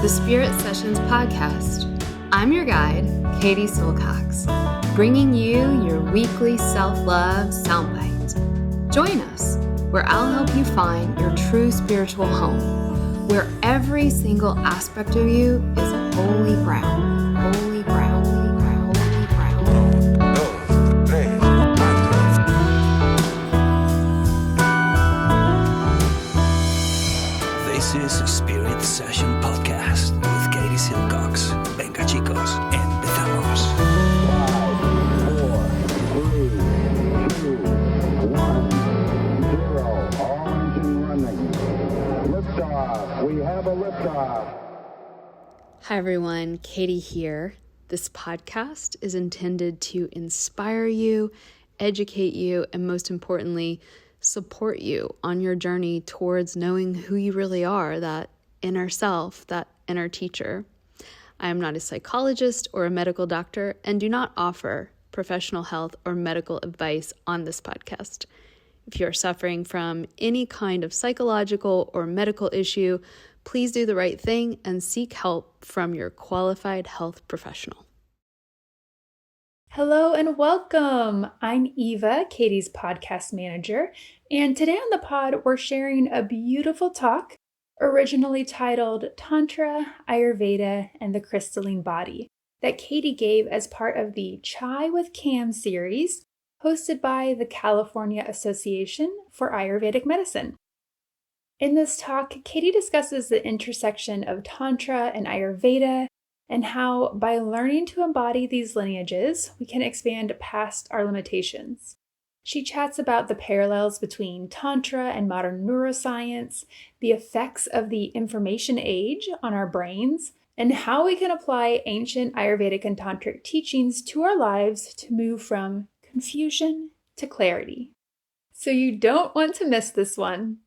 the Spirit Sessions podcast. I'm your guide, Katie Silcox, bringing you your weekly self-love soundbite. Join us, where I'll help you find your true spiritual home, where every single aspect of you is holy ground, holy ground, holy ground, holy ground. This is a Spirit Session podcast with Katie Silcox. Venga chicos, empezamos. 5, 4, 3, 2, 1, 0. All engine running. Liftoff. We have a liftoff. Hi everyone, Katie here. This podcast is intended to inspire you, educate you, and most importantly, support you on your journey towards knowing who you really are, that inner self, that inner teacher. I am not a psychologist or a medical doctor and do not offer professional health or medical advice on this podcast. If you are suffering from any kind of psychological or medical issue, please do the right thing and seek help from your qualified health professional. Hello and welcome. I'm Eva, Katie's podcast manager, and today on the pod, we're sharing a beautiful talk originally titled Tantra, Ayurveda, and the Crystalline Body that Katie gave as part of the Chai with Cam series hosted by the California Association for Ayurvedic Medicine. In this talk, Katie discusses the intersection of Tantra and Ayurveda and how, by learning to embody these lineages, we can expand past our limitations. She chats about the parallels between Tantra and modern neuroscience, the effects of the information age on our brains, and how we can apply ancient Ayurvedic and Tantric teachings to our lives to move from confusion to clarity. So you don't want to miss this one.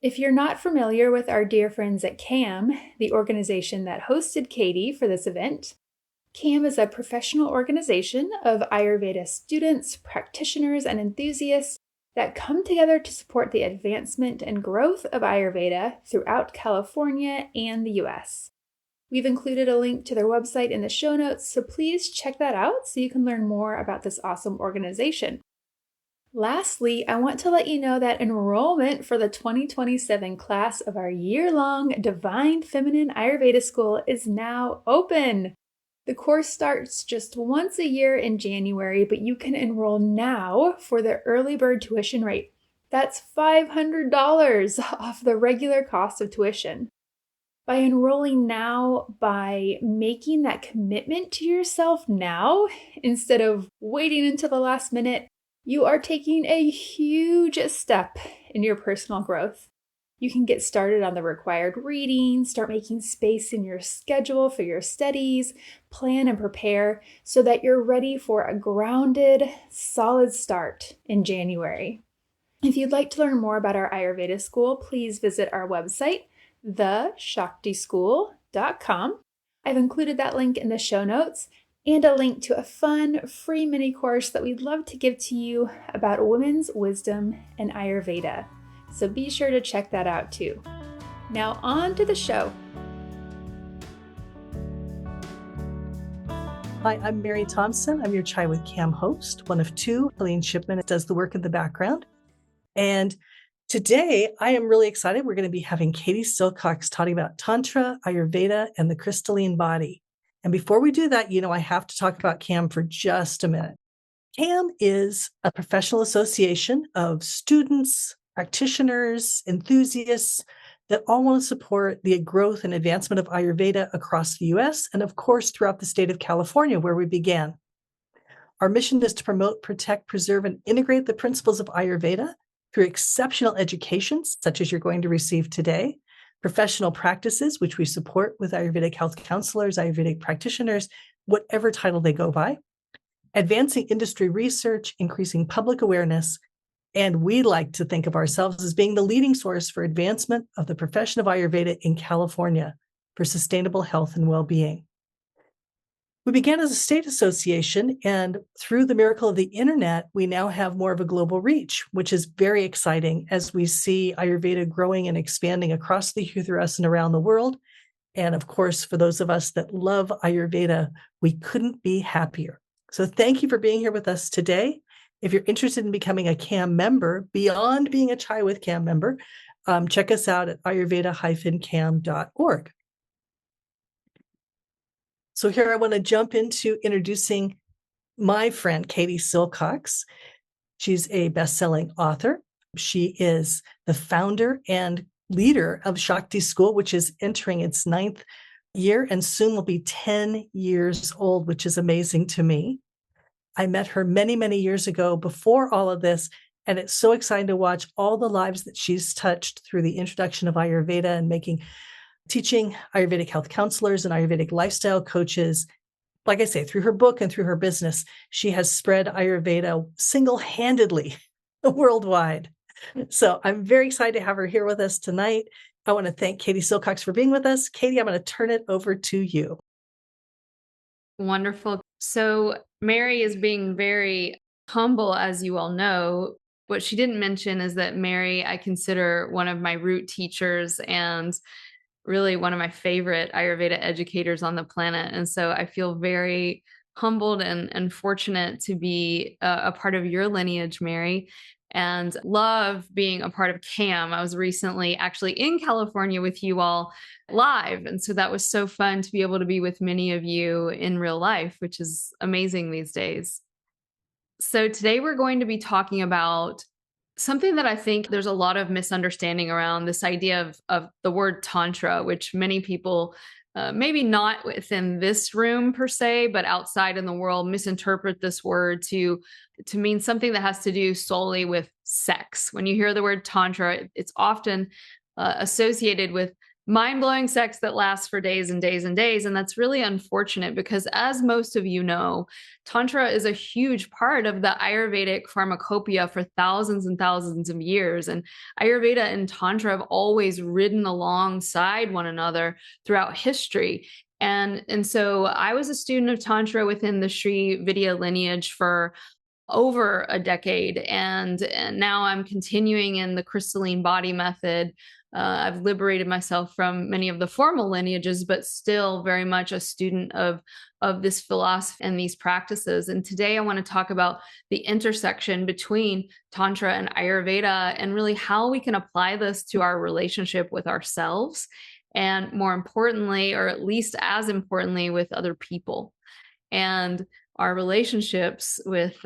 If you're not familiar with our dear friends at CAM, the organization that hosted Katie for this event, CAM is a professional organization of Ayurveda students, practitioners, and enthusiasts that come together to support the advancement and growth of Ayurveda throughout California and the US. We've included a link to their website in the show notes, so please check that out so you can learn more about this awesome organization. Lastly, I want to let you know that enrollment for the 2027 class of our year-long Divine Feminine Ayurveda School is now open. The course starts just once a year in January, but you can enroll now for the early bird tuition rate. That's $500 off the regular cost of tuition. By enrolling now, by making that commitment to yourself now, instead of waiting until the last minute, you are taking a huge step in your personal growth. You can get started on the required reading, start making space in your schedule for your studies, plan and prepare so that you're ready for a grounded, solid start in January. If you'd like to learn more about our Ayurveda school, please visit our website, theshaktischool.com. I've included that link in the show notes, and a link to a fun, free mini course that we'd love to give to you about women's wisdom and Ayurveda. So be sure to check that out too. Now on to the show. Hi, I'm Mary Thompson. I'm your Chai with Cam host, one of two. Helene Shipman does the work in the background. And today I am really excited. We're going to be having Katie Silcox talking about Tantra, Ayurveda, and the Crystalline Body. And before we do that, I have to talk about CAM for just a minute. CAM is a professional association of students, practitioners, enthusiasts that all want to support the growth and advancement of Ayurveda across the US and, of course, throughout the state of California, where we began. Our mission is to promote, protect, preserve, and integrate the principles of Ayurveda through exceptional education, such as you're going to receive today, professional practices, which we support with Ayurvedic health counselors, Ayurvedic practitioners, whatever title they go by, advancing industry research, increasing public awareness, and we like to think of ourselves as being the leading source for advancement of the profession of Ayurveda in California for sustainable health and well-being. We began as a state association, and through the miracle of the internet, we now have more of a global reach, which is very exciting as we see Ayurveda growing and expanding across the US and around the world. And of course, for those of us that love Ayurveda, we couldn't be happier. So thank you for being here with us today. If you're interested in becoming a CAM member, beyond being a Chai with CAM member, check us out at ayurveda-cam.org. So here I want to jump into introducing my friend, Katie Silcox. She's a best-selling author. She is the founder and leader of Shakti School, which is entering its 9th year and soon will be 10 years old, which is amazing to me. I met her many, many years ago before all of this, and it's so exciting to watch all the lives that she's touched through the introduction of Ayurveda and teaching Ayurvedic health counselors and Ayurvedic lifestyle coaches. Like I say, through her book and through her business, she has spread Ayurveda single-handedly worldwide. So I'm very excited to have her here with us tonight. I want to thank Katie Silcox for being with us. Katie, I'm going to turn it over to you. Wonderful. So Mary is being very humble, as you all know. What she didn't mention is that Mary, I consider one of my root teachers and really one of my favorite Ayurveda educators on the planet. And so I feel very humbled and fortunate to be a part of your lineage, Mary, and love being a part of CAM. I was recently actually in California with you all live. And so that was so fun to be able to be with many of you in real life, which is amazing these days. So today we're going to be talking about something that I think there's a lot of misunderstanding around, this idea of the word Tantra, which many people, maybe not within this room per se, but outside in the world, misinterpret this word to mean something that has to do solely with sex. When you hear the word Tantra, it's often associated with mind-blowing sex that lasts for days and days and days. And that's really unfortunate because, as most of you know, Tantra is a huge part of the Ayurvedic pharmacopoeia for thousands and thousands of years. And Ayurveda and Tantra have always ridden alongside one another throughout history. And so I was a student of Tantra within the Sri Vidya lineage for over a decade. And now I'm continuing in the Crystalline Body method. I've liberated myself from many of the formal lineages, but still very much a student of this philosophy and these practices. And today I want to talk about the intersection between Tantra and Ayurveda and really how we can apply this to our relationship with ourselves. And more importantly, or at least as importantly, with other people. And our relationships with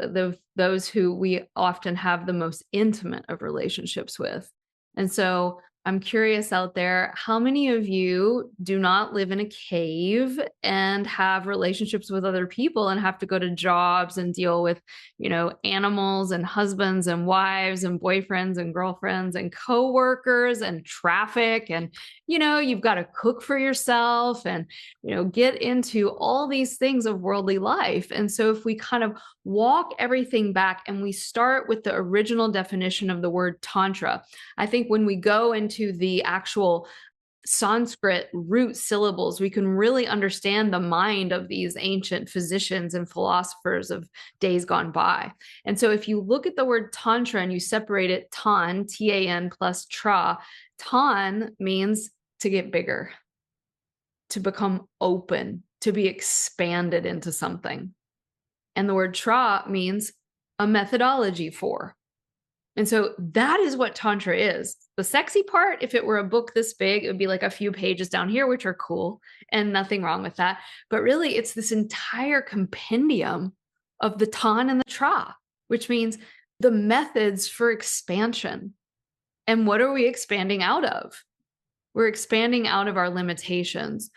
those who we often have the most intimate of relationships with. And so I'm curious out there, how many of you do not live in a cave and have relationships with other people and have to go to jobs and deal with, animals and husbands and wives and boyfriends and girlfriends and coworkers and traffic and, you've got to cook for yourself and, get into all these things of worldly life. And so if we kind of walk everything back and we start with the original definition of the word Tantra, I think when we go into the actual Sanskrit root syllables, we can really understand the mind of these ancient physicians and philosophers of days gone by. And so if you look at the word Tantra and you separate it, Tan, T-A-N plus Tra, Tan means to get bigger, to become open, to be expanded into something. And the word Tra means a methodology for. And so that is what Tantra is. The sexy part, if it were a book this big, it would be like a few pages down here, which are cool and nothing wrong with that. But really, it's this entire compendium of the Tan and the Tra, which means the methods for expansion. And what are we expanding out of? We're expanding out of our limitations.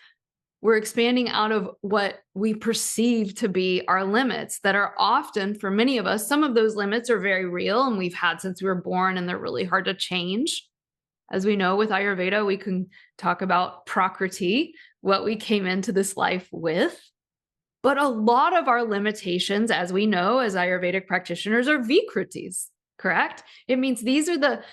We're expanding out of what we perceive to be our limits that are often, for many of us, some of those limits are very real and we've had since we were born and they're really hard to change. As we know with Ayurveda, we can talk about Prakriti, what we came into this life with. But a lot of our limitations, as we know as Ayurvedic practitioners, are Vikritis, correct? It means these are the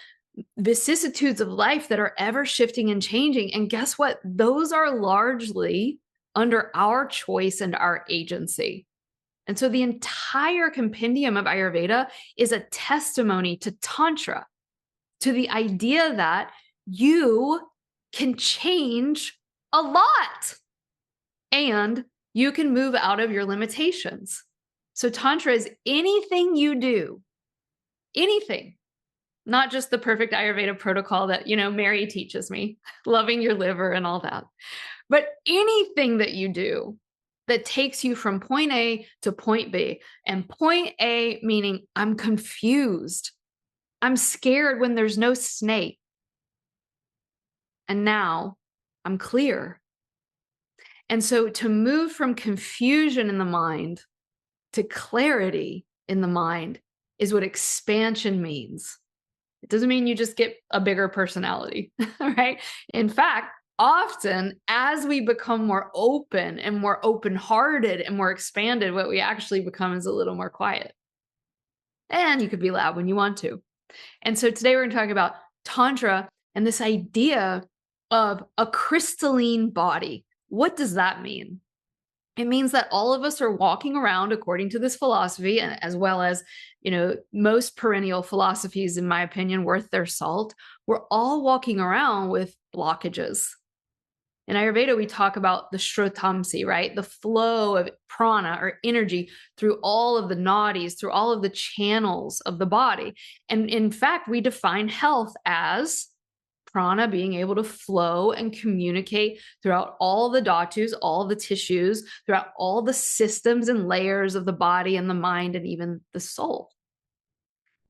vicissitudes of life that are ever shifting and changing. And guess what? Those are largely under our choice and our agency. And so the entire compendium of Ayurveda is a testimony to Tantra, to the idea that you can change a lot. And you can move out of your limitations. So Tantra is anything you do, anything, not just the perfect Ayurveda protocol that, Mary teaches me, loving your liver and all that, but anything that you do that takes you from point A to point B. And point A meaning I'm confused. I'm scared when there's no snake. And now I'm clear. And so to move from confusion in the mind to clarity in the mind is what expansion means. It doesn't mean you just get a bigger personality, right? In fact, often as we become more open and more open-hearted and more expanded, what we actually become is a little more quiet. And you could be loud when you want to. And so today we're going to talk about Tantra and this idea of a crystalline body. What does that mean? It means that all of us are walking around according to this philosophy, and as well as, most perennial philosophies, in my opinion, worth their salt. We're all walking around with blockages. In Ayurveda, we talk about the shrotamsi, right? The flow of prana or energy through all of the nadis, through all of the channels of the body. And in fact, we define health as prana being able to flow and communicate throughout all the dhatus, all the tissues, throughout all the systems and layers of the body and the mind and even the soul.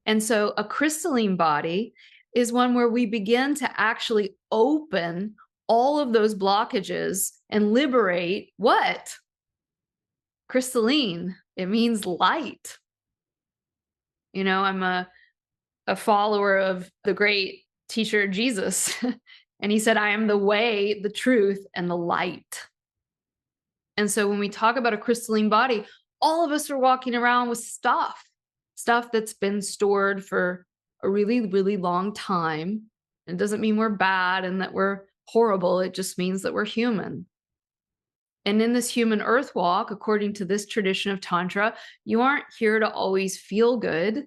And so a crystalline body is one where we begin to actually open all of those blockages and liberate what? Crystalline. It means light. I'm a follower of the great teacher Jesus. And he said, I am the way, the truth, and the light. And so when we talk about a crystalline body, all of us are walking around with stuff that's been stored for a really, really long time. It doesn't mean we're bad and that we're horrible. It just means that we're human. And in this human earth walk, according to this tradition of Tantra, you aren't here to always feel good.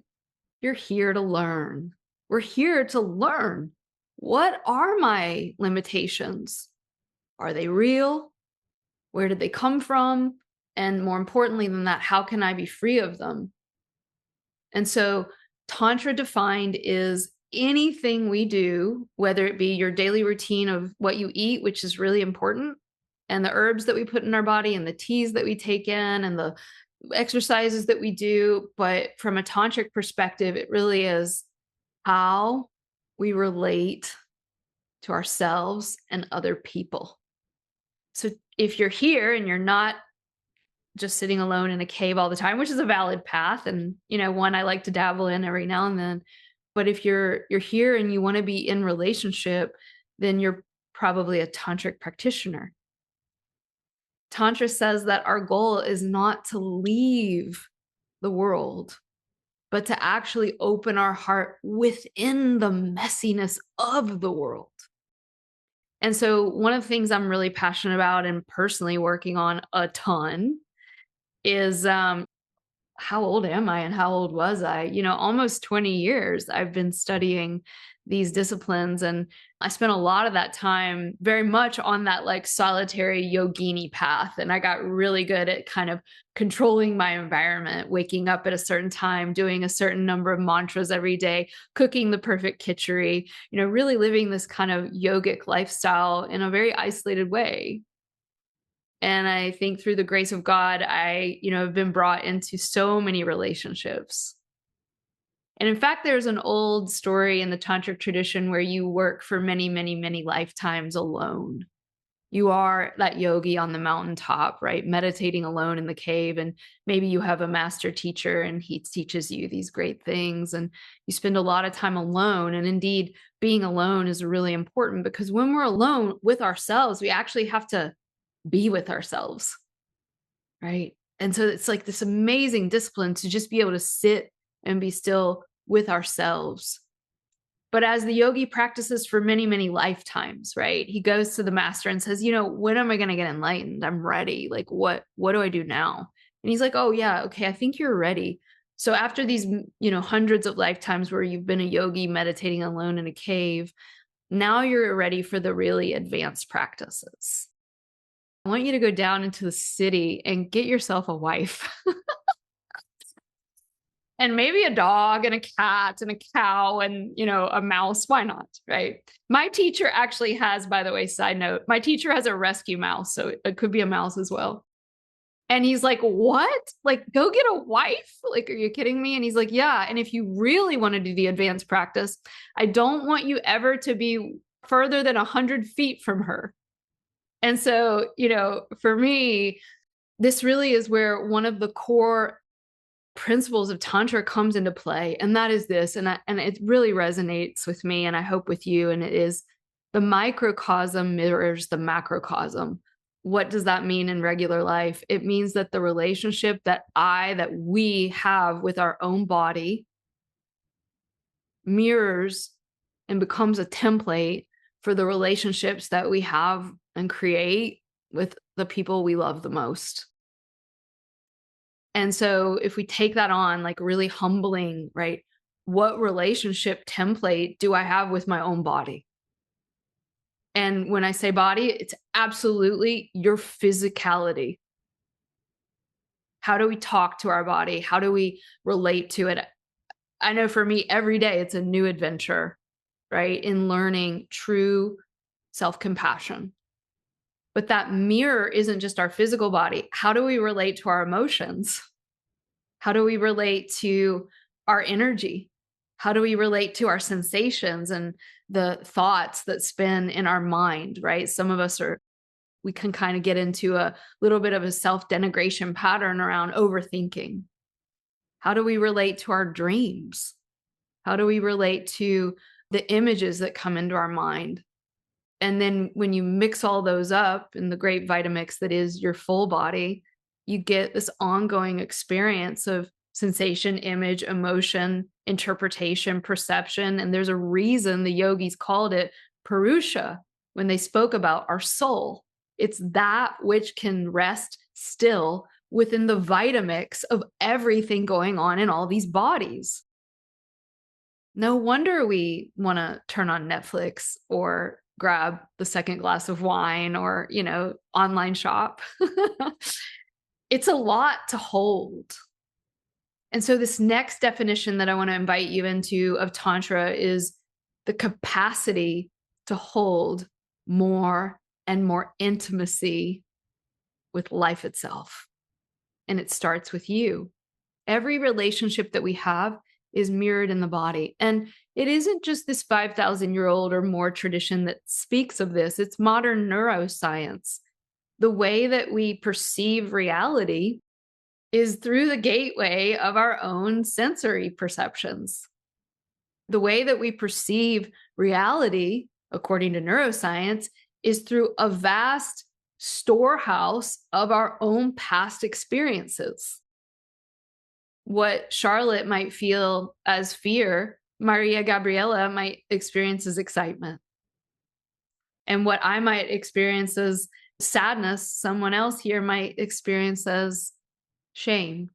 You're here to learn. We're here to learn. What are my limitations? Are they real? Where did they come from? And more importantly than that, how can I be free of them? And so Tantra defined is anything we do, whether it be your daily routine of what you eat, which is really important, and the herbs that we put in our body and the teas that we take in and the exercises that we do. But from a tantric perspective, it really is how we relate to ourselves and other people. So if you're here and you're not just sitting alone in a cave all the time, which is a valid path, and one I like to dabble in every now and then, but if you're here and you want to be in relationship, then you're probably a tantric practitioner. Tantra says that our goal is not to leave the world, but to actually open our heart within the messiness of the world. And so one of the things I'm really passionate about and personally working on a ton is how old am I and how old was I? Almost 20 years I've been studying these disciplines, and I spent a lot of that time very much on that like solitary yogini path. And I got really good at kind of controlling my environment, waking up at a certain time, doing a certain number of mantras every day, cooking the perfect khichdi, really living this kind of yogic lifestyle in a very isolated way. And I think through the grace of God, I, have been brought into so many relationships. And in fact, there's an old story in the Tantric tradition where you work for many, many, many lifetimes alone. You are that yogi on the mountaintop, right? Meditating alone in the cave. And maybe you have a master teacher and he teaches you these great things. And you spend a lot of time alone. And indeed, being alone is really important because when we're alone with ourselves, we actually have to be with ourselves, right? And so it's like this amazing discipline to just be able to sit and be still with ourselves. But as the yogi practices for many, many lifetimes, right? He goes to the master and says, when am I going to get enlightened? I'm ready. Like, what do I do now? And he's like, oh yeah, okay, I think you're ready. So after these, hundreds of lifetimes where you've been a yogi meditating alone in a cave, Now you're ready for the really advanced practices. I want you to go down into the city and get yourself a wife. And maybe a dog and a cat and a cow and, a mouse. Why not? Right. My teacher actually has, by the way, side note, my teacher has a rescue mouse. So it could be a mouse as well. And he's like, what? Like, go get a wife? Like, are you kidding me? And he's like, yeah. And if you really want to do the advanced practice, I don't want you ever to be further than 100 feet from her. And so, for me, this really is where one of the core principles of Tantra comes into play. And that is this, and it really resonates with me, and I hope with you. And it is the microcosm mirrors the macrocosm. What does that mean in regular life? It means that the relationship that we have with our own body mirrors and becomes a template for the relationships that we have and create with the people we love the most. And so if we take that on, like really humbling, right? What relationship template do I have with my own body? And when I say body, it's absolutely your physicality. How do we talk to our body? How do we relate to it? I know for me, every day it's a new adventure, right? In learning true self-compassion. But that mirror isn't just our physical body. How do we relate to our emotions? How do we relate to our energy? How do we relate to our sensations and the thoughts that spin in our mind, right? Some of us we can kind of get into a little bit of a self-denigration pattern around overthinking. How do we relate to our dreams? How do we relate to the images that come into our mind? And then when you mix all those up in the great Vitamix that is your full body, you get this ongoing experience of sensation, image, emotion, interpretation, perception. And there's a reason the yogis called it Purusha when they spoke about our soul. It's that which can rest still within the Vitamix of everything going on in all these bodies. No wonder we want to turn on Netflix or grab the second glass of wine or, online shop. It's a lot to hold. And so this next definition that I want to invite you into of Tantra is the capacity to hold more and more intimacy with life itself. And it starts with you. Every relationship that we have is mirrored in the body. And it isn't just this 5,000-year-old or more tradition that speaks of this. It's modern neuroscience. The way that we perceive reality is through the gateway of our own sensory perceptions. The way that we perceive reality, according to neuroscience, is through a vast storehouse of our own past experiences. What Charlotte might feel as fear, Maria Gabriela might experience as excitement. And what I might experience as sadness, someone else here might experience as shame.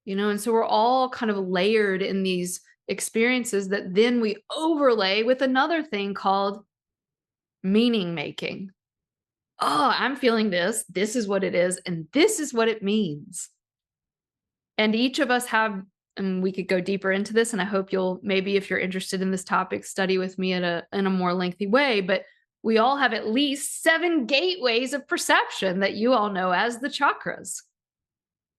And so we're all kind of layered in these experiences that then we overlay with another thing called meaning making. Oh, I'm feeling this. This is what it is. And this is what it means. And each of us have, and we could go deeper into this, and I hope you'll maybe, if you're interested in this topic, study with me in a more lengthy way, but we all have at least 7 gateways of perception that you all know as the chakras.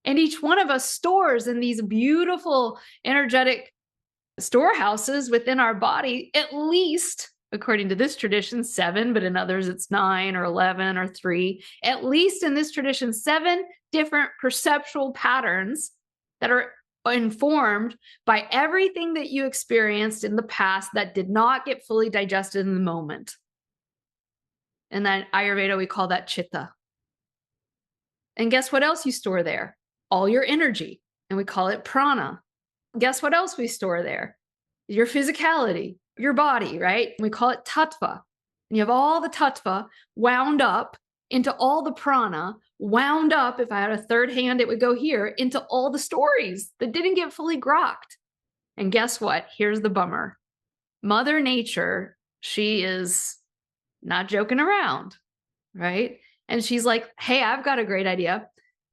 And each one of us stores in these beautiful energetic storehouses within our body, at least, according to this tradition, 7, but in others it's 9 or 11 or 3, at least in this tradition, 7 different perceptual patterns that are informed by everything that you experienced in the past that did not get fully digested in the moment. And then Ayurveda, we call that chitta. And guess what else you store there? All your energy. And we call it prana. Guess what else we store there? Your physicality, your body, right? We call it tattva. And you have all the tattva wound up into all the prana, wound up, if I had a third hand, it would go here, into all the stories that didn't get fully grokked. And guess what? Here's the bummer. Mother Nature she is not joking around, right? And she's like, hey, I've got a great idea.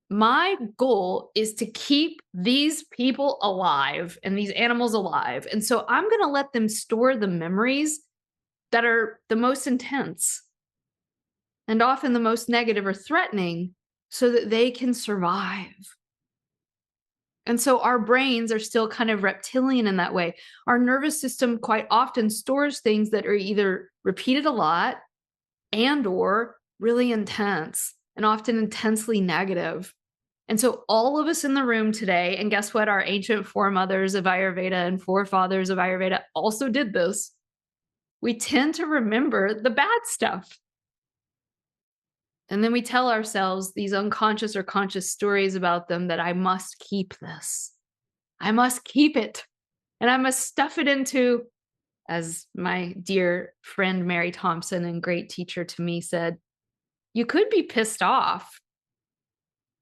My goal is to keep these people alive and these animals alive. And so I'm going to let them store the memories that are the most intense and often the most negative or threatening so that they can survive. And so our brains are still kind of reptilian in that way. Our nervous system quite often stores things that are either repeated a lot and or really intense and often intensely negative. And so all of us in the room today, and guess what? Our ancient foremothers of Ayurveda and forefathers of Ayurveda also did this. We tend to remember the bad stuff. And then we tell ourselves these unconscious or conscious stories about them that I must keep this. I must keep it. And I must stuff it into, as my dear friend Mary Thompson and great teacher to me said, you could be pissed off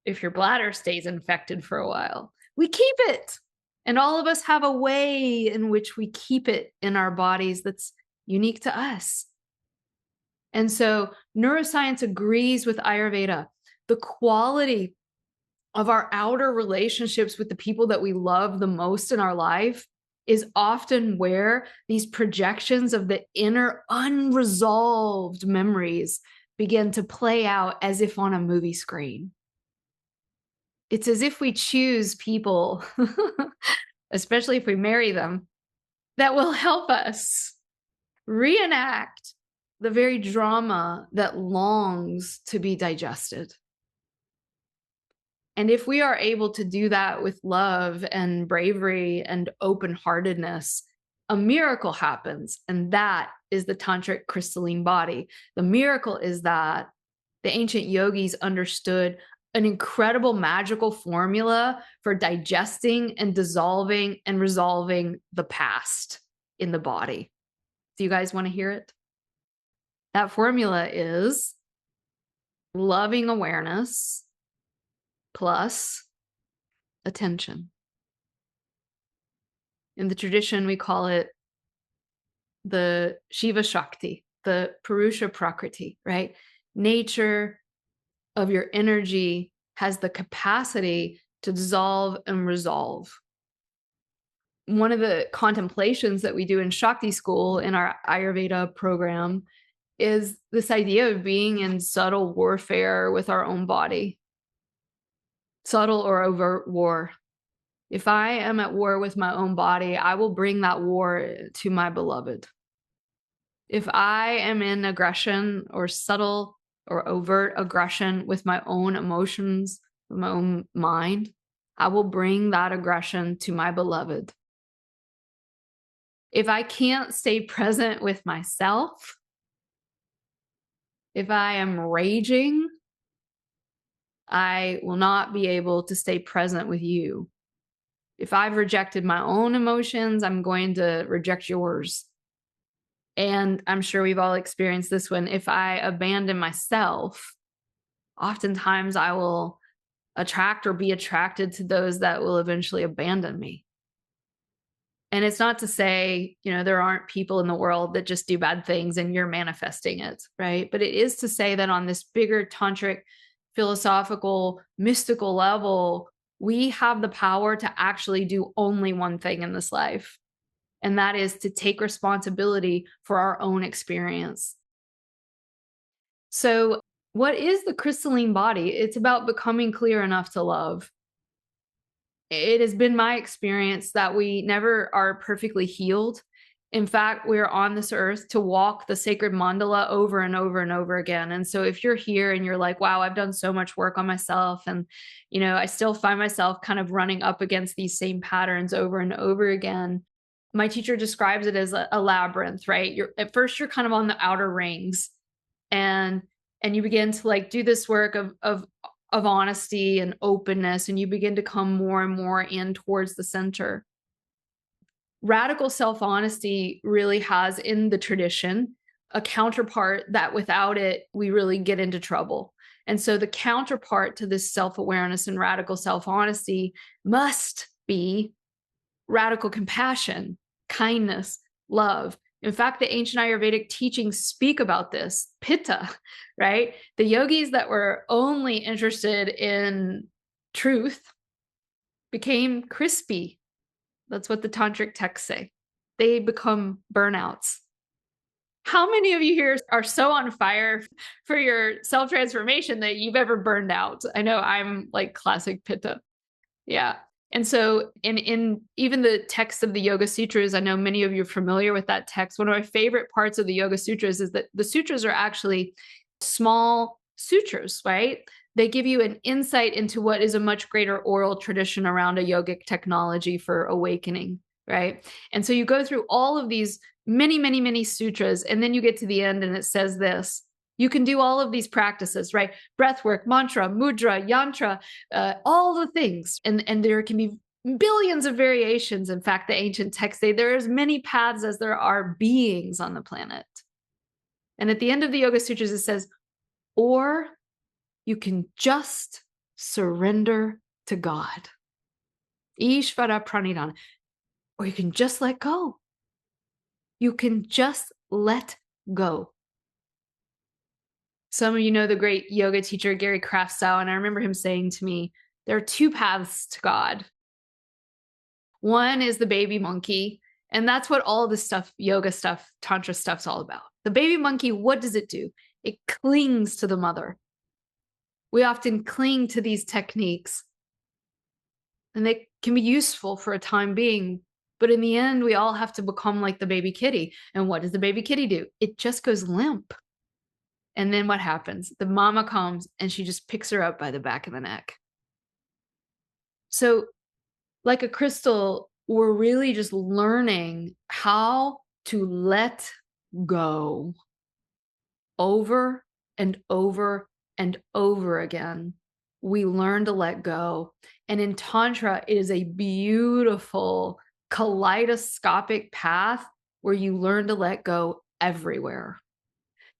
if your bladder stays infected for a while. We keep it. And all of us have a way in which we keep it in our bodies that's unique to us. And so neuroscience agrees with Ayurveda. The quality of our outer relationships with the people that we love the most in our life is often where these projections of the inner unresolved memories begin to play out as if on a movie screen. It's as if we choose people, especially if we marry them, that will help us reenact the very drama that longs to be digested. And if we are able to do that with love and bravery and open-heartedness, a miracle happens. And that is the Tantric crystalline body. The miracle is that the ancient yogis understood an incredible magical formula for digesting and dissolving and resolving the past in the body. Do you guys want to hear it? That formula is loving awareness plus attention. In the tradition, we call it the Shiva Shakti, the Purusha Prakriti, right? Nature of your energy has the capacity to dissolve and resolve. One of the contemplations that we do in Shakti school in our Ayurveda program is this idea of being in subtle warfare with our own body. Subtle or overt war. If I am at war with my own body, I will bring that war to my beloved. If I am in aggression or subtle or overt aggression with my own emotions, with my own mind, I will bring that aggression to my beloved. If I can't stay present with myself, if I am raging, I will not be able to stay present with you. If I've rejected my own emotions, I'm going to reject yours. And I'm sure we've all experienced this one. If I abandon myself, oftentimes I will attract or be attracted to those that will eventually abandon me. And it's not to say, there aren't people in the world that just do bad things and you're manifesting it, right? But it is to say that on this bigger tantric, philosophical, mystical level, we have the power to actually do only one thing in this life. And that is to take responsibility for our own experience. So what is the crystalline body? It's about becoming clear enough to love. It has been my experience that we never are perfectly healed. In fact, we're on this earth to walk the sacred mandala over and over and over again. And so if you're here and you're like, wow, I've done so much work on myself and, I still find myself kind of running up against these same patterns over and over again. My teacher describes it as a labyrinth, right? At first you're kind of on the outer rings and you begin to do this work of honesty and openness, and you begin to come more and more in towards the center. Radical self-honesty really has in the tradition a counterpart that without it, we really get into trouble. And so the counterpart to this self-awareness and radical self-honesty must be radical compassion, kindness, love, In fact, the ancient Ayurvedic teachings speak about this, pitta, right? The yogis that were only interested in truth became crispy. That's what the Tantric texts say. They become burnouts. How many of you here are so on fire for your self-transformation that you've ever burned out? I know I'm like classic pitta. Yeah. And so in even the text of the Yoga Sutras, I know many of you are familiar with that text. One of my favorite parts of the Yoga Sutras is that the sutras are actually small sutras, right? They give you an insight into what is a much greater oral tradition around a yogic technology for awakening, right? And so you go through all of these many, many, many sutras, and then you get to the end and it says this. You can do all of these practices, right? Breath work, mantra, mudra, yantra, all the things. And there can be billions of variations. In fact, the ancient texts say there are as many paths as there are beings on the planet. And at the end of the Yoga Sutras, it says, or you can just surrender to God. Ishvara pranidhana. Or you can just let go. You can just let go. Some of you know the great yoga teacher, Gary Kraftstow, and I remember him saying to me, there are two paths to God. One is the baby monkey, and that's what all this stuff, yoga stuff, Tantra stuff's all about. The baby monkey, what does it do? It clings to the mother. We often cling to these techniques, and they can be useful for a time being, but in the end, we all have to become like the baby kitty. And what does the baby kitty do? It just goes limp. And then what happens? The mama comes and she just picks her up by the back of the neck. So like a crystal, we're really just learning how to let go over and over and over again. We learn to let go. And in Tantra, it is a beautiful kaleidoscopic path where you learn to let go everywhere.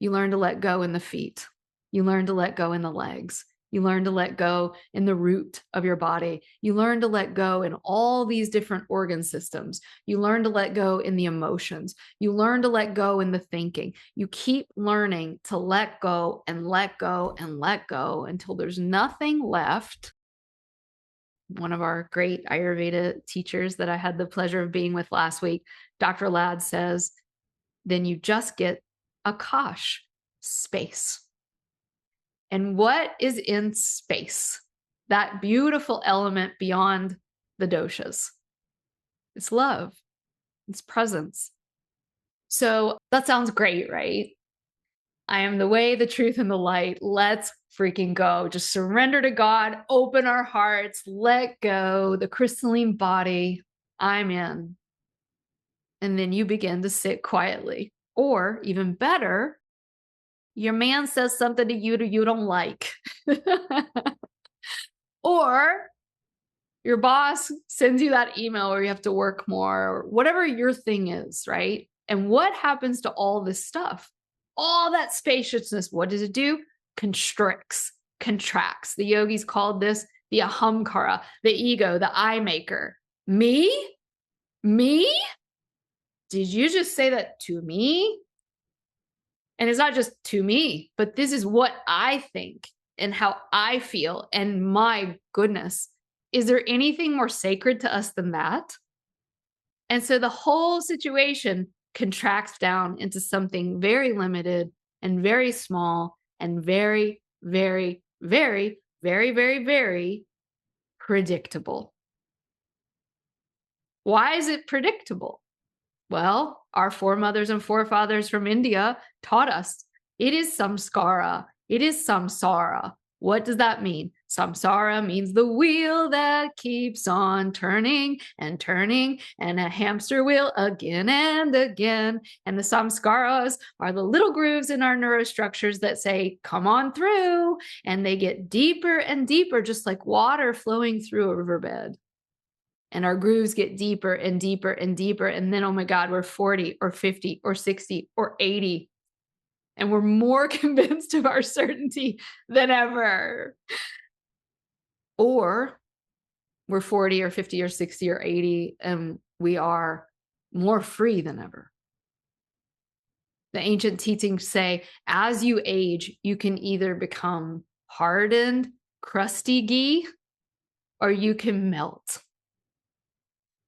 You learn to let go in the feet. You learn to let go in the legs. You learn to let go in the root of your body. You learn to let go in all these different organ systems. You learn to let go in the emotions. You learn to let go in the thinking. You keep learning to let go and let go and let go until there's nothing left. One of our great Ayurveda teachers that I had the pleasure of being with last week, Dr. Ladd, says, then you just get Akash, space. And what is in space? That beautiful element beyond the doshas. It's love. It's presence. So that sounds great, right? I am the way, the truth, and the light. Let's freaking go. Just surrender to God, open our hearts, let go. The crystalline body, I'm in. And then you begin to sit quietly. Or even better, your man says something to you don't like. Or your boss sends you that email where you have to work more, or whatever your thing is, right? And what happens to all this stuff? All that spaciousness, what does it do? Constricts, contracts. The yogis called this the ahamkara, the ego, the I maker. Me? Me? Did you just say that to me? And it's not just to me, but this is what I think and how I feel. And my goodness, is there anything more sacred to us than that? And so the whole situation contracts down into something very limited and very small and very, very, very, very, very, very predictable. Why is it predictable? Well, our foremothers and forefathers from India taught us it is samskara, it is samsara. What does that mean? Samsara means the wheel that keeps on turning and turning, and a hamster wheel again and again. And the samskaras are the little grooves in our neurostructures that say, come on through. And they get deeper and deeper, just like water flowing through a riverbed. And our grooves get deeper and deeper and deeper. And then, oh my God, we're 40 or 50 or 60 or 80. And we're more convinced of our certainty than ever. Or we're 40 or 50 or 60 or 80, and we are more free than ever. The ancient teachings say, as you age, you can either become hardened, crusty ghee, or you can melt.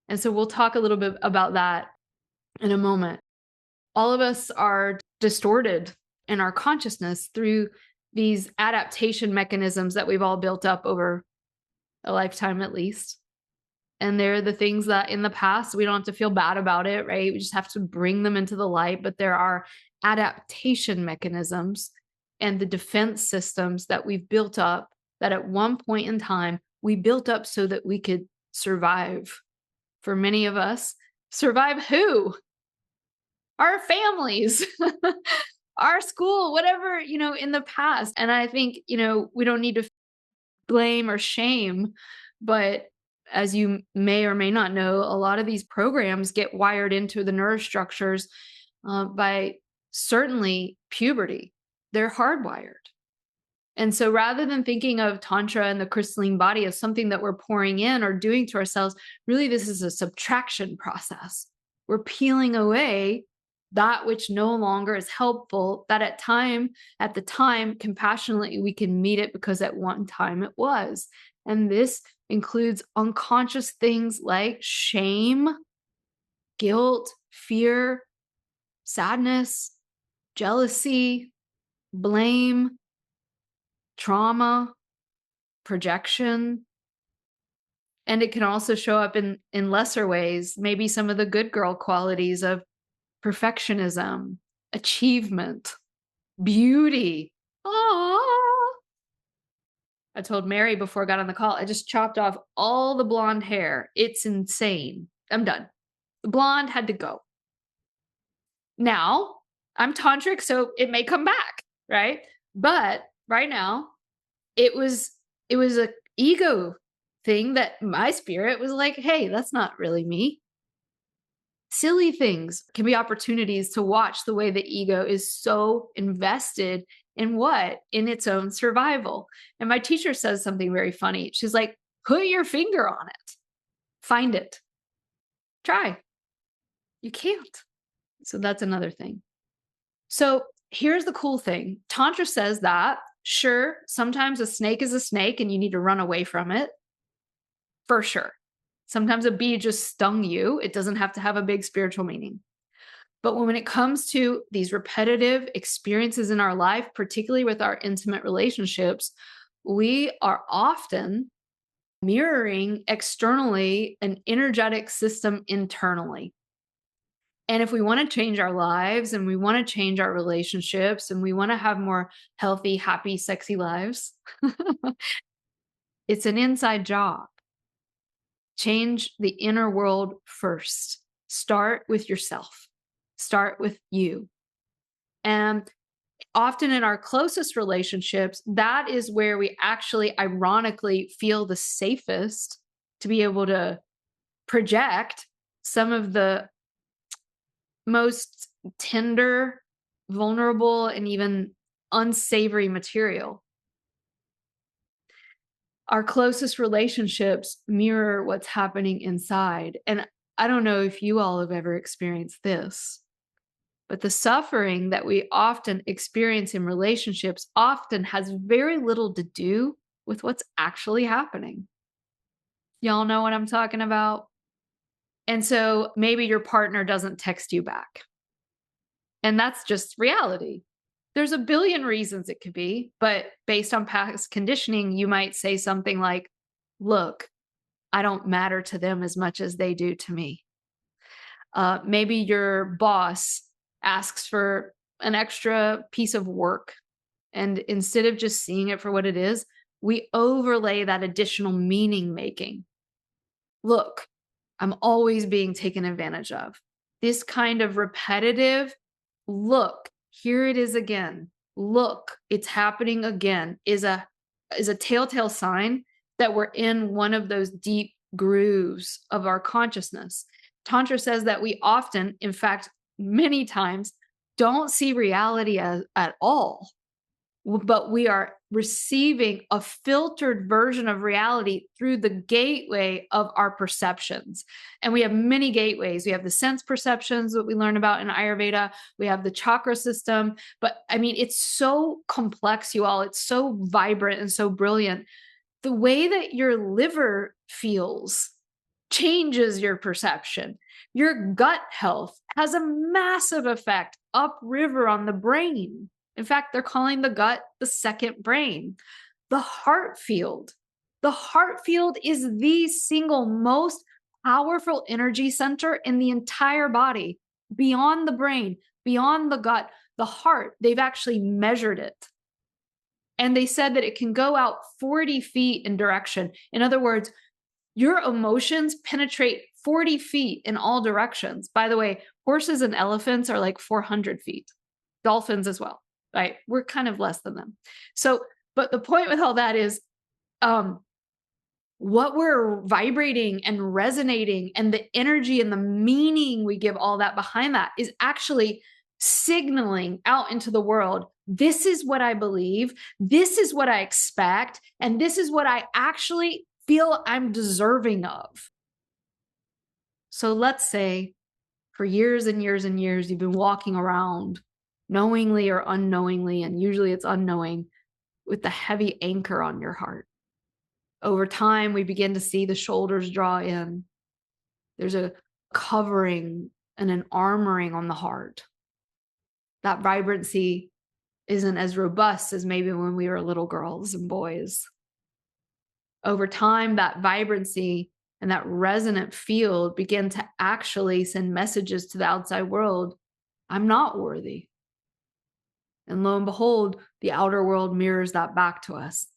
And so we'll talk a little bit about that in a moment. All of us are distorted in our consciousness through these adaptation mechanisms that we've all built up over a lifetime at least. And they're the things that in the past, we don't have to feel bad about it, right? We just have to bring them into the light. But there are adaptation mechanisms and the defense systems that we've built up that at one point in time, we built up so that we could survive. For many of us, survive who? Our families, our school, whatever, in the past. And I think, we don't need to blame or shame, but as you may or may not know, a lot of these programs get wired into the neurostructures by certainly puberty. They're hardwired. And so rather than thinking of Tantra and the crystalline body as something that we're pouring in or doing to ourselves, really this is a subtraction process. We're peeling away that which no longer is helpful, that at the time, compassionately, we can meet it because at one time it was. And this includes unconscious things like shame, guilt, fear, sadness, jealousy, blame, trauma, projection. And it can also show up in lesser ways, maybe some of the good girl qualities of perfectionism, achievement, beauty. Aww. I told Mary before I got on the call, I just chopped off all the blonde hair. It's insane. I'm done. The blonde had to go. Now, I'm tantric, so it may come back, right? But right now, it was a ego thing that my spirit was like, hey, that's not really me. Silly things can be opportunities to watch the way the ego is so invested in what? In its own survival. And my teacher says something very funny. She's like, put your finger on it. Find it. Try. You can't. So that's another thing. So here's the cool thing. Tantra says that, sure, sometimes a snake is a snake and you need to run away from it. For sure. Sometimes a bee just stung you. It doesn't have to have a big spiritual meaning. But when it comes to these repetitive experiences in our life, particularly with our intimate relationships, we are often mirroring externally an energetic system internally. And if we want to change our lives and we want to change our relationships and we want to have more healthy, happy, sexy lives, it's an inside job. Change the inner world first. Start with yourself. Start with you. And often in our closest relationships, that is where we actually ironically feel the safest to be able to project some of the most tender, vulnerable, and even unsavory material. Our closest relationships mirror what's happening inside. And I don't know if you all have ever experienced this, but the suffering that we often experience in relationships often has very little to do with what's actually happening. Y'all know what I'm talking about? And so maybe your partner doesn't text you back. And that's just reality. There's a billion reasons it could be, but based on past conditioning, you might say something like, look, I don't matter to them as much as they do to me. Maybe your boss asks for an extra piece of work. And instead of just seeing it for what it is, we overlay that additional meaning making. Look, I'm always being taken advantage of. This kind of repetitive, look, here it is again. Look, it's happening again is a telltale sign that we're in one of those deep grooves of our consciousness. Tantra says that we often, in fact, many times, don't see reality at all. but we are receiving a filtered version of reality through the gateway of our perceptions. And we have many gateways. We have the sense perceptions that we learn about in Ayurveda. We have the chakra system. But I mean, it's so complex, you all. It's so vibrant and so brilliant. The way that your liver feels changes your perception. Your gut health has a massive effect upriver on the brain. In fact, they're calling the gut the second brain. The heart field. The heart field is the single most powerful energy center in the entire body, beyond the brain, beyond the gut, the heart. They've actually measured it. And they said that it can go out 40 feet in direction. In other words, your emotions penetrate 40 feet in all directions. By the way, horses and elephants are like 400 feet, dolphins as well, right? We're kind of less than them. So, but the point with all that is what we're vibrating and resonating and the energy and the meaning we give all that behind that is actually signaling out into the world. This is what I believe. This is what I expect. And this is what I actually feel I'm deserving of. So let's say for years and years and years, you've been walking around knowingly or unknowingly, and usually it's unknowing, with the heavy anchor on your heart. Over time, we begin to see the shoulders draw in. There's a covering and an armoring on the heart. That vibrancy isn't as robust as maybe when we were little girls and boys. Over time, that vibrancy and that resonant field begin to actually send messages to the outside world. I'm not worthy. And lo and behold, the outer world mirrors that back to us.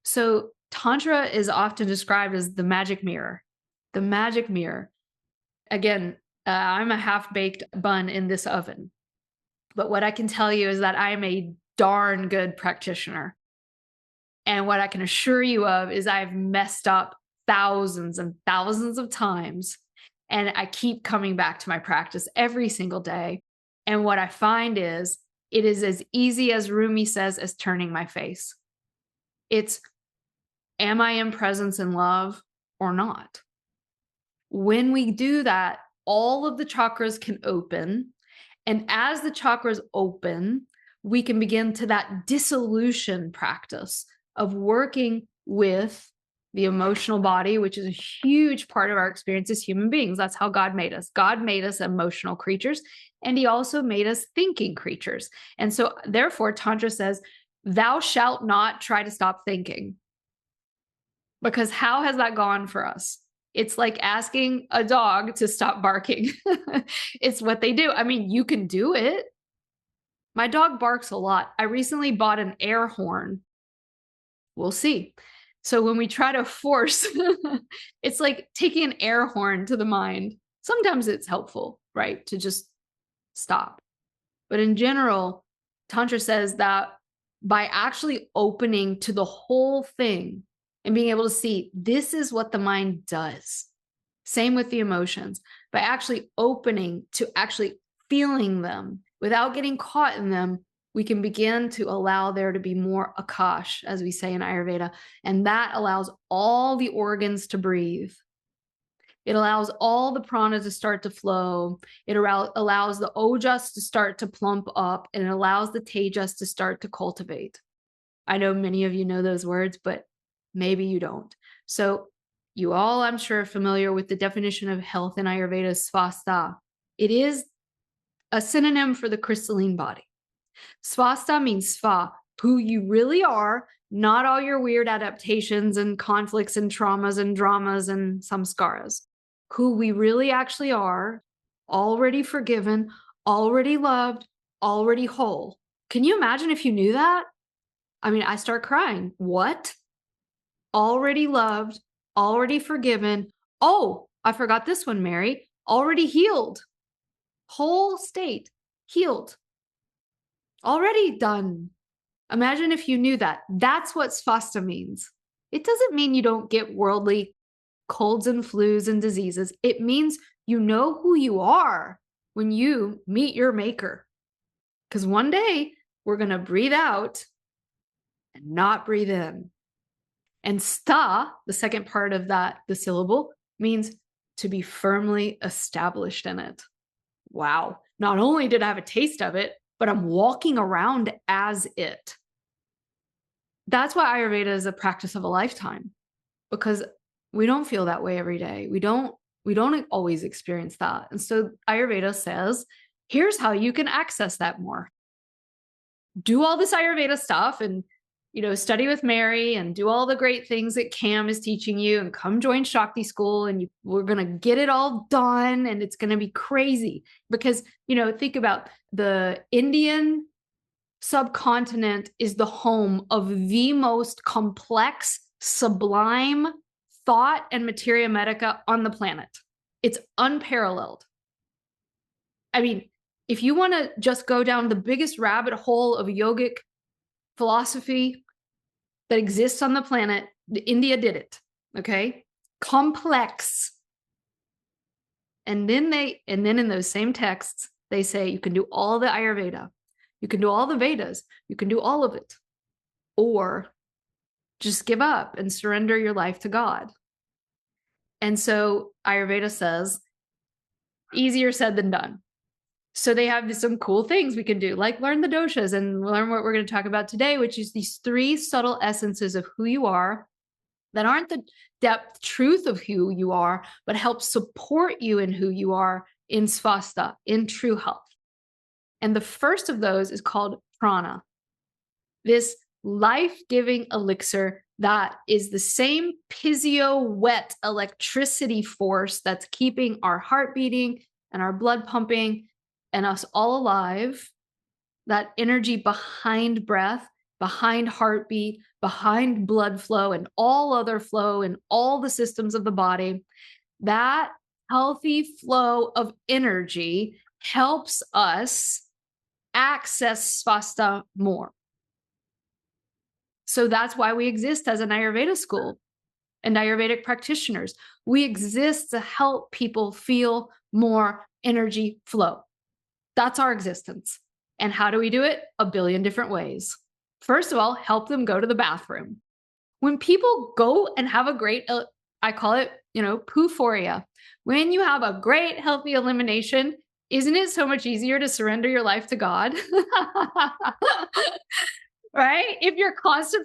So Tantra is often described as the magic mirror. The magic mirror. Again, I'm a half-baked bun in this oven. But what I can tell you is that I'm a darn good practitioner. And what I can assure you of is I've messed up thousands and thousands of times. And I keep coming back to my practice every single day. And what I find is it is as easy as Rumi says as turning my face. It's, am I in presence and love or not? When we do that, all of the chakras can open. And as the chakras open, we can begin to that dissolution practice of working with the emotional body, which is a huge part of our experience as human beings. That's how God made us. God made us emotional creatures, and he also made us thinking creatures. And so therefore, Tantra says, thou shalt not try to stop thinking. Because how has that gone for us? It's like asking a dog to stop barking. It's what they do. I mean, you can do it. My dog barks a lot. I recently bought an air horn. We'll see. So when we try to force, it's like taking an air horn to the mind. Sometimes it's helpful, right? To just stop. But in general, Tantra says that by actually opening to the whole thing and being able to see this is what the mind does. Same with the emotions. By actually opening to actually feeling them without getting caught in them, we can begin to allow there to be more akash, as we say in Ayurveda. And that allows all the organs to breathe. It allows all the prana to start to flow. It allows the ojas to start to plump up, and it allows the tejas to start to cultivate. I know many of you know those words, but maybe you don't. So you all, I'm sure, are familiar with the definition of health in Ayurveda, svastha. It is a synonym for the crystalline body. Svastha means sva, who you really are, not all your weird adaptations and conflicts and traumas and dramas and samskaras. Who we really actually are, already forgiven, already loved, already whole. Can you imagine if you knew that? I mean, I start crying. What? Already loved, already forgiven. Oh, I forgot this one, Mary. Already healed. Whole state, healed. Already done. Imagine if you knew that. That's what svastha means. It doesn't mean you don't get worldly colds and flus and diseases. It means you know who you are when you meet your maker. Because one day we're going to breathe out and not breathe in. And sta, the second part of that, the syllable, means to be firmly established in it. Wow. Not only did I have a taste of it, but I'm walking around as it. That's why Ayurveda is a practice of a lifetime, because we don't feel that way every day. We don't always experience that. And so Ayurveda says, here's how you can access that more. Do all this Ayurveda stuff and, study with Mary and do all the great things that Cam is teaching you, and come join Shakti school, and we're going to get it all done, and it's going to be crazy because, think about the Indian subcontinent is the home of the most complex, sublime thought and materia medica on the planet. It's unparalleled. I mean, if you want to just go down the biggest rabbit hole of yogic philosophy that exists on the planet, India did it. Okay. Complex. And then in those same texts, they say you can do all the Ayurveda, you can do all the Vedas, you can do all of it, or just give up and surrender your life to God. And so Ayurveda says, easier said than done. So they have some cool things we can do, like learn the doshas and learn what we're going to talk about today, which is these 3 subtle essences of who you are that aren't the depth truth of who you are, but help support you in who you are in svasta, in true health. And the first of those is called prana, this life-giving elixir that is the same piezo-wet electricity force that's keeping our heart beating and our blood pumping and us all alive, that energy behind breath, behind heartbeat, behind blood flow and all other flow in all the systems of the body. That healthy flow of energy helps us access svasta more. So that's why we exist as an Ayurveda school and Ayurvedic practitioners. We exist to help people feel more energy flow. That's our existence. And how do we do it? A billion different ways. First of all, help them go to the bathroom. When people go and have a great, I call it, poo-phoria. When you have a great healthy elimination, isn't it so much easier to surrender your life to God? Right? If you're constipated,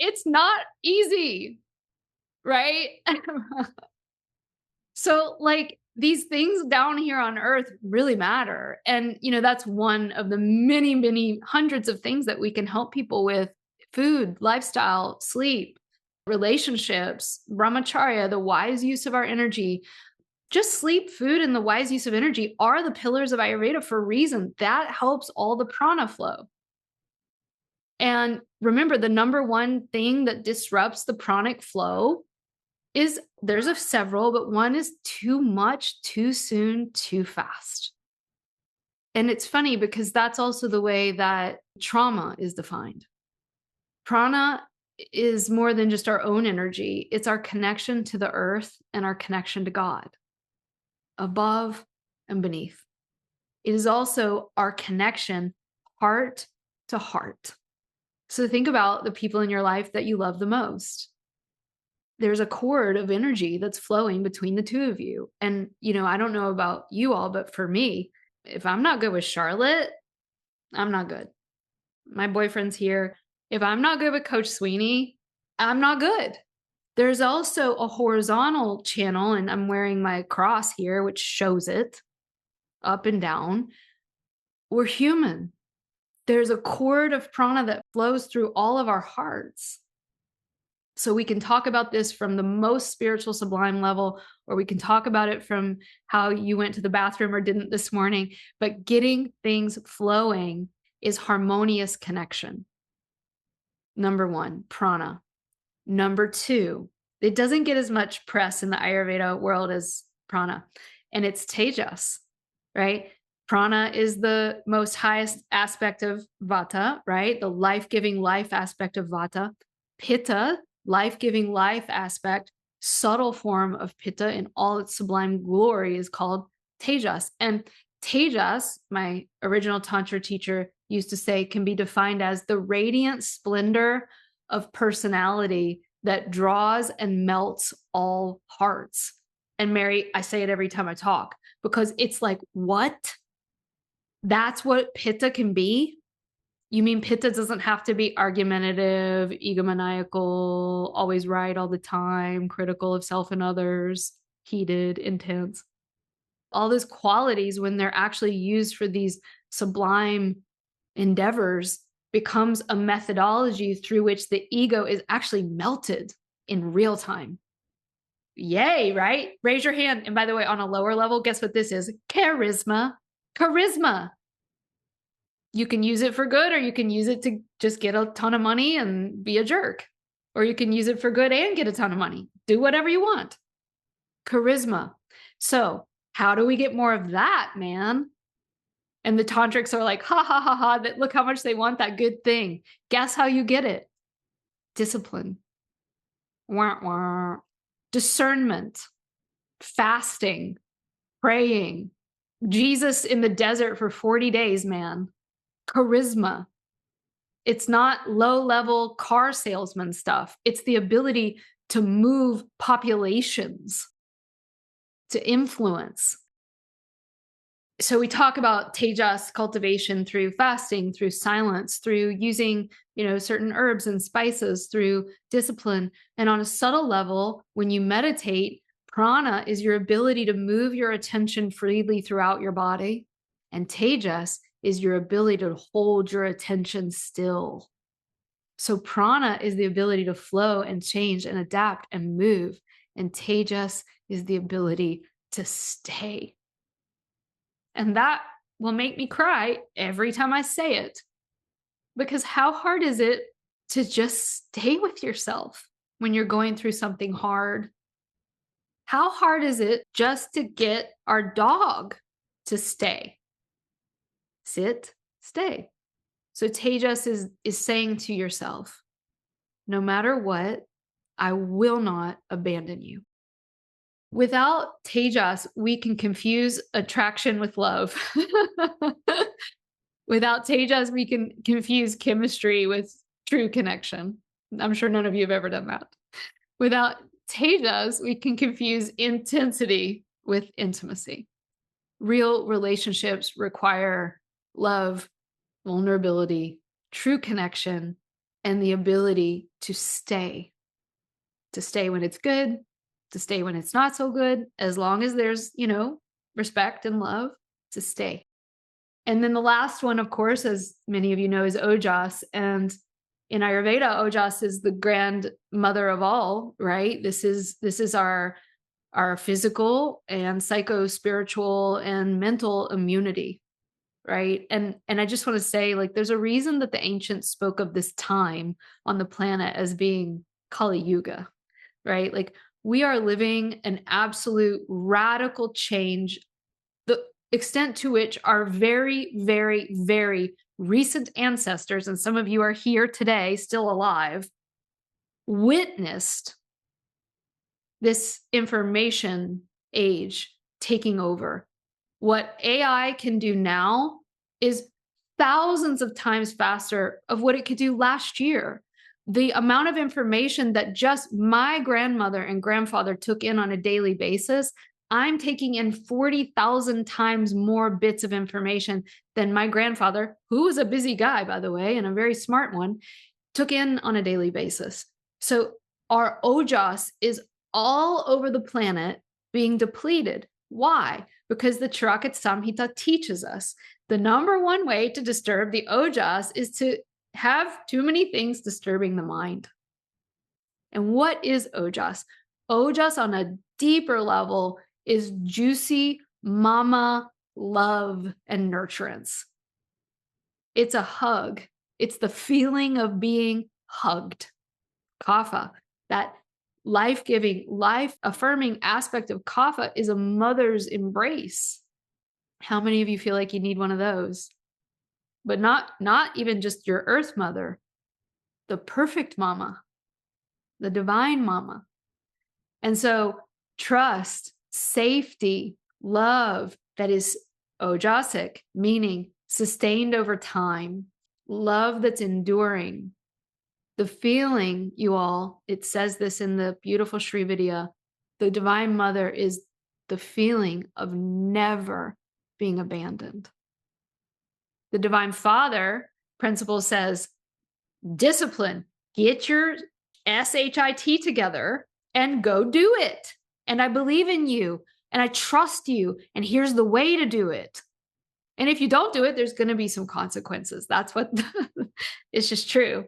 it's not easy, right? So these things down here on earth really matter. And, that's one of the many, many hundreds of things that we can help people with: food, lifestyle, sleep, relationships, brahmacharya, the wise use of our energy. Just sleep, food, and the wise use of energy are the pillars of Ayurveda for a reason. That helps all the prana flow. And remember, the number one thing that disrupts the pranic flow is, there's several, but one is too much, too soon, too fast. And it's funny because that's also the way that trauma is defined. Prana is more than just our own energy. It's our connection to the earth and our connection to God, above and beneath. It is also our connection heart to heart. So think about the people in your life that you love the most. There's a cord of energy that's flowing between the two of you. And, I don't know about you all, but for me, if I'm not good with Charlotte, I'm not good. My boyfriend's here. If I'm not good with Coach Sweeney, I'm not good. There's also a horizontal channel, and I'm wearing my cross here, which shows it up and down. We're human. There's a cord of prana that flows through all of our hearts. So we can talk about this from the most spiritual sublime level, or we can talk about it from how you went to the bathroom or didn't this morning. But getting things flowing is harmonious connection. Number 1, prana. Number 2, it doesn't get as much press in the Ayurveda world as prana, and it's tejas, right? Prana is the most highest aspect of vata, right? The life-giving life aspect of vata. Pitta, life-giving life aspect, subtle form of pitta in all its sublime glory, is called tejas. And Tejas, my original Tantra teacher, used to say can be defined as the radiant splendor of personality that draws and melts all hearts. And Mary, I say it every time I talk because it's like, what? That's what Pitta can be? You mean Pitta doesn't have to be argumentative, egomaniacal, always right all the time, critical of self and others, heated, intense? All those qualities, when they're actually used for these sublime endeavors, becomes a methodology through which the ego is actually melted in real time. Yay, right? Raise your hand. And by the way, on a lower level, guess what this is? Charisma. Charisma. You can use it for good, or you can use it to just get a ton of money and be a jerk. Or you can use it for good and get a ton of money. Do whatever you want. Charisma. So how do we get more of that, man? And the tantrics are like, ha, ha, ha, ha, that look how much they want that good thing. Guess how you get it? Discipline. Wah, wah. Discernment. Fasting. Praying. Jesus in the desert for 40 days, man. Charisma. It's not low-level car salesman stuff. It's the ability to move populations, to influence. So we talk about Tejas cultivation through fasting, through silence, through using, certain herbs and spices, through discipline. And on a subtle level, when you meditate, prana is your ability to move your attention freely throughout your body. And Tejas is your ability to hold your attention still. So prana is the ability to flow and change and adapt and move. And Tejas is the ability to stay. And that will make me cry every time I say it. Because how hard is it to just stay with yourself when you're going through something hard? How hard is it just to get our dog to stay? Sit, stay. So Tejas is saying to yourself, no matter what, I will not abandon you. Without Tejas, we can confuse attraction with love. Without Tejas, we can confuse chemistry with true connection. I'm sure none of you have ever done that. Without Tejas, we can confuse intensity with intimacy. Real relationships require love, vulnerability, true connection, and the ability to stay when it's good, to stay when it's not so good, as long as there's, respect and love, to stay. And then the last one, of course, as many of you know, is Ojas. And in Ayurveda, Ojas is the grandmother of all, right? This is our physical and psycho-spiritual and mental immunity, right? And I just want to say, there's a reason that the ancients spoke of this time on the planet as being Kali Yuga, right? We are living an absolute radical change, the extent to which our very, very, very recent ancestors, and some of you are here today, still alive, witnessed this information age taking over. What AI can do now is thousands of times faster of what it could do last year. The amount of information that just my grandmother and grandfather took in on a daily basis, I'm taking in 40,000 times more bits of information than my grandfather, who was a busy guy, by the way, and a very smart one, took in on a daily basis. So our ojas is all over the planet being depleted. Why? Because the Charakit Samhita teaches us the number one way to disturb the ojas is to have too many things disturbing the mind. And what is ojas? Ojas on a deeper level is juicy mama love and nurturance. It's a hug. It's the feeling of being hugged. Kapha, that life-giving, life-affirming aspect of kapha is a mother's embrace. How many of you feel like you need one of those? But not even just your earth mother, the perfect mama, the divine mama. And so trust, safety, love that is ojasic, meaning sustained over time, love that's enduring. The feeling, you all, it says this in the beautiful Sri Vidya, the Divine Mother is the feeling of never being abandoned. The Divine Father principle says, discipline, get your SHIT together and go do it. And I believe in you and I trust you. And here's the way to do it. And if you don't do it, there's going to be some consequences. That's what it's just true.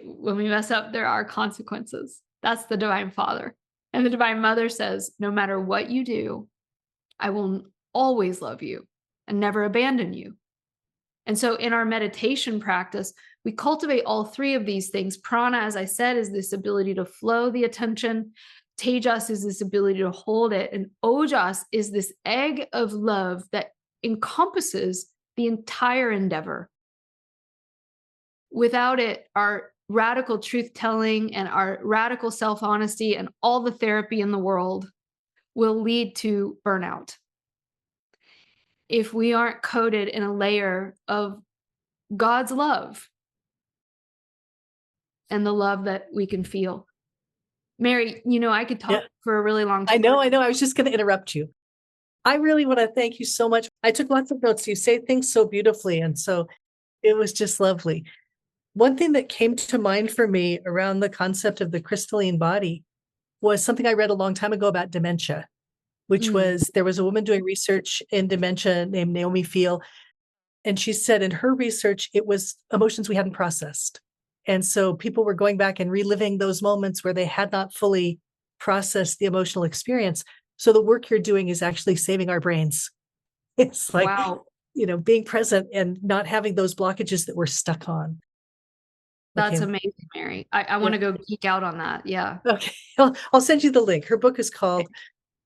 When we mess up, there are consequences. That's the Divine Father. And the Divine Mother says, no matter what you do, I will always love you and never abandon you. And so in our meditation practice, we cultivate all three of these things. Prana, as I said, is this ability to flow the attention. Tejas is this ability to hold it. And Ojas is this egg of love that encompasses the entire endeavor. Without it, our radical truth-telling and our radical self-honesty and all the therapy in the world will lead to burnout. If we aren't coated in a layer of God's love and the love that we can feel. Mary, I could talk for a really long time. I know. I was just going to interrupt you. I really want to thank you so much. I took lots of notes. You say things so beautifully. And so it was just lovely. One thing that came to mind for me around the concept of the crystalline body was something I read a long time ago about dementia, which was, there was a woman doing research in dementia named Naomi Fiel. And she said in her research, it was emotions we hadn't processed. And so people were going back and reliving those moments where they had not fully processed the emotional experience. So the work you're doing is actually saving our brains. It's like, wow. Being present and not having those blockages that we're stuck on. That's amazing, Mary. I want to go geek out on that. Yeah. Okay. I'll send you the link. Her book is called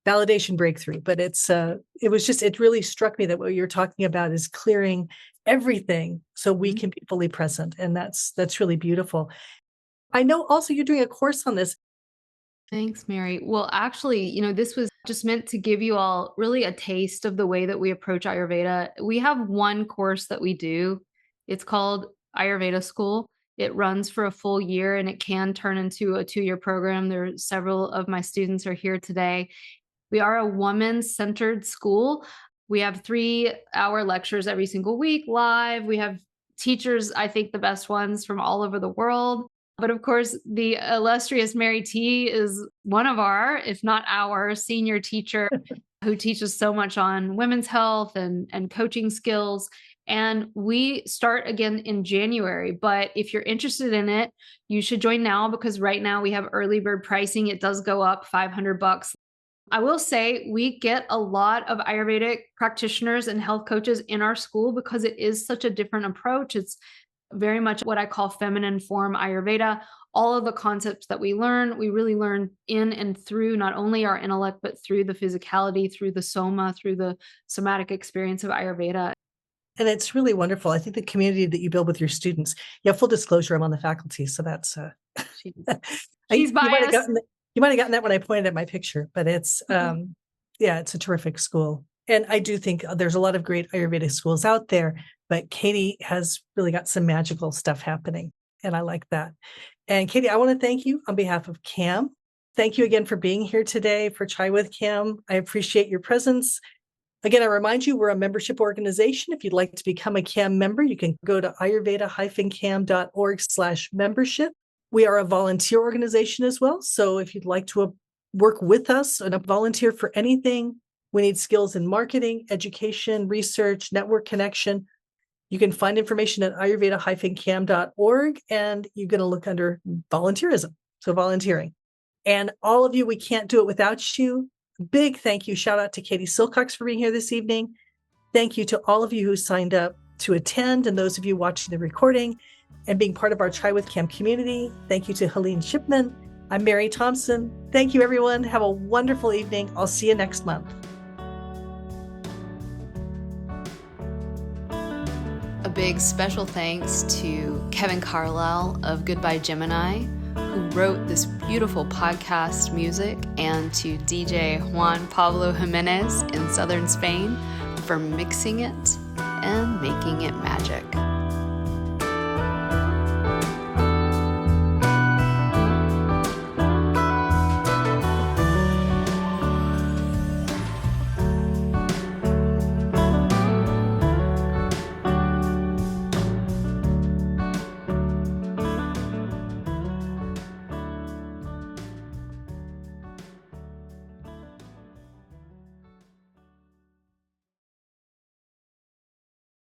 Validation Breakthrough, but it really struck me that what you're talking about is clearing everything so we can be fully present. And that's really beautiful. I know also you're doing a course on this. Thanks, Mary. Well, actually, this was just meant to give you all really a taste of the way that we approach Ayurveda. We have one course that we do. It's called Ayurveda School. It runs for a full year and it can turn into a 2-year program. There are several of my students are here today. We are a woman-centered school. We have 3-hour lectures every single week live. We have teachers, I think the best ones from all over the world. But of course, the illustrious Mary T is one of our, if not our, senior teacher who teaches so much on women's health and coaching skills. And we start again in January. But if you're interested in it, you should join now because right now we have early bird pricing. It does go up $500. I will say we get a lot of Ayurvedic practitioners and health coaches in our school because it is such a different approach. It's very much what I call feminine form Ayurveda. All of the concepts that we learn, we really learn in and through not only our intellect, but through the physicality, through the soma, through the somatic experience of Ayurveda. And it's really wonderful. I think the community that you build with your students, full disclosure, I'm on the faculty. So that's, she's biased. You might have gotten that when I pointed at my picture, but it's, it's a terrific school. And I do think there's a lot of great Ayurvedic schools out there, but Katie has really got some magical stuff happening. And I like that. And Katie, I want to thank you on behalf of CAM. Thank you again for being here today for Chai with CAM. I appreciate your presence. Again, I remind you, we're a membership organization. If you'd like to become a CAM member, you can go to ayurveda-cam.org/membership. We are a volunteer organization as well. So if you'd like to work with us and volunteer for anything, we need skills in marketing, education, research, network connection. You can find information at ayurveda-cam.org, and you're going to look under volunteerism. So volunteering. And all of you, we can't do it without you. Big thank you. Shout out to Katie Silcox for being here this evening. Thank you to all of you who signed up to attend and those of you watching the recording and being part of our Chai with Cam community. Thank you to Helene Shipman. I'm Mary Thompson. Thank you, everyone. Have a wonderful evening. I'll see you next month. A big special thanks to Kevin Carlisle of Goodbye Gemini, who wrote this beautiful podcast music, and to DJ Juan Pablo Jimenez in southern Spain for mixing it and making it magic.